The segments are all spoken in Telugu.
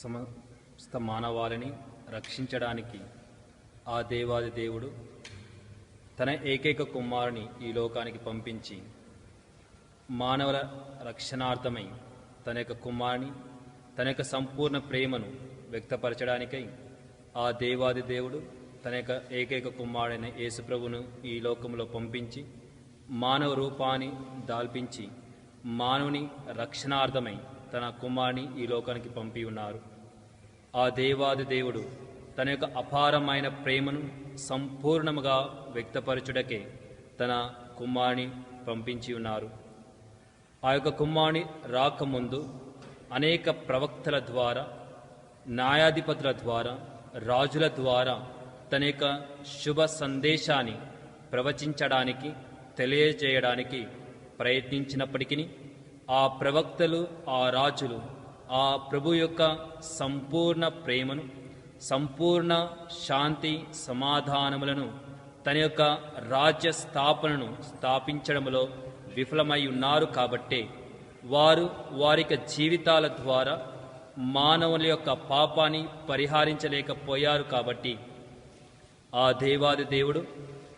సమస్త మానవాళిని రక్షించడానికి ఆ దేవాది దేవుడు తన ఏకైక కుమారుని ఈ లోకానికి పంపించి మానవుల రక్షణార్థమై తన యొక్క కుమారుని తన యొక్క సంపూర్ణ ప్రేమను వ్యక్తపరచడానికై ఆ దేవాది దేవుడు తన యొక్క ఏకైక కుమారుడైన యేసుప్రభును ఈ లోకంలో పంపించి మానవ రూపాన్ని దాల్పించి మానవుని రక్షణార్థమై తన కుమారుని ఈ లోకానికి పంపి ఉన్నారు. ఆ దేవాది దేవుడు తన యొక్క అపారమైన ప్రేమను సంపూర్ణముగా వ్యక్తపరచుటకే తన కుమారుని పంపించి ఉన్నారు. ఆ యొక్క కుమారుని రాకముందు అనేక ప్రవక్తల ద్వారా, న్యాయాధిపతుల ద్వారా, రాజుల ద్వారా తన యొక్క శుభ సందేశాన్ని ప్రవచించడానికి, తెలియజేయడానికి ప్రయత్నించినప్పటికీ ఆ ప్రవక్తలు, ఆ రాజులు ఆ ప్రభు యొక్క సంపూర్ణ ప్రేమను, సంపూర్ణ శాంతి సమాధానములను, తన యొక్క రాజ్య స్థాపనను స్థాపించడంలో విఫలమై ఉన్నారు. కాబట్టే వారు వారి జీవితాల ద్వారా మానవుల యొక్క పాపాన్ని పరిహరించలేకపోయారు. కాబట్టి ఆ దేవాది దేవుడు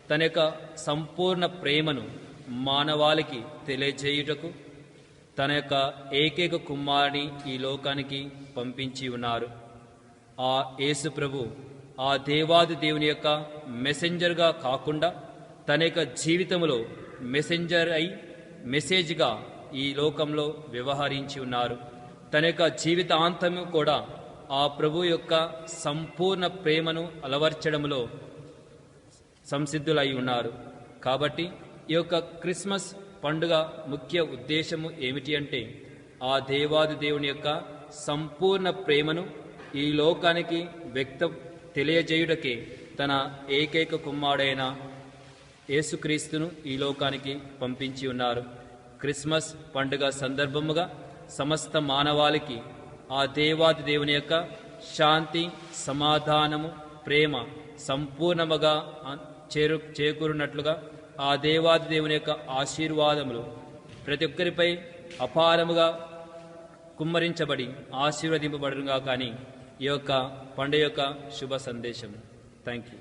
తన యొక్క సంపూర్ణ ప్రేమను మానవాళికి తెలియజేయుటకు తన యొక్క ఏకైక కుమారుని ఈ లోకానికి పంపించి ఉన్నారు. ఆ యేసు ప్రభు ఆ దేవాది దేవుని యొక్క మెసెంజర్గా కాకుండా తన యొక్క జీవితంలో మెసెంజర్ అయి మెసేజ్గా ఈ లోకంలో వ్యవహరించి ఉన్నారు. తన యొక్క జీవితాంతము కూడా ఆ ప్రభు యొక్క సంపూర్ణ ప్రేమను అలవర్చడంలో సంసిద్ధులై ఉన్నారు. కాబట్టి ఈ యొక్క క్రిస్మస్ పండుగ ముఖ్య ఉద్దేశము ఏమిటి అంటే ఆ దేవాది దేవుని యొక్క సంపూర్ణ ప్రేమను ఈ లోకానికి తెలియజేయుటకే తన ఏకైక కుమారుడైన యేసుక్రీస్తును ఈ లోకానికి పంపించి ఉన్నారు. క్రిస్మస్ పండుగ సందర్భముగా సమస్త మానవాళికి ఆ దేవాది దేవుని యొక్క శాంతి, సమాధానము, ప్రేమ సంపూర్ణముగా చేకూరినట్లుగా ఆ దేవాది దేవుని యొక్క ఆశీర్వాదములు ప్రతి ఒక్కరిపై అపారముగా కుమ్మరించబడి ఆశీర్వదింపబడుగా కానీ ఈ యొక్క పండుగ యొక్క శుభ సందేశం. Thank you.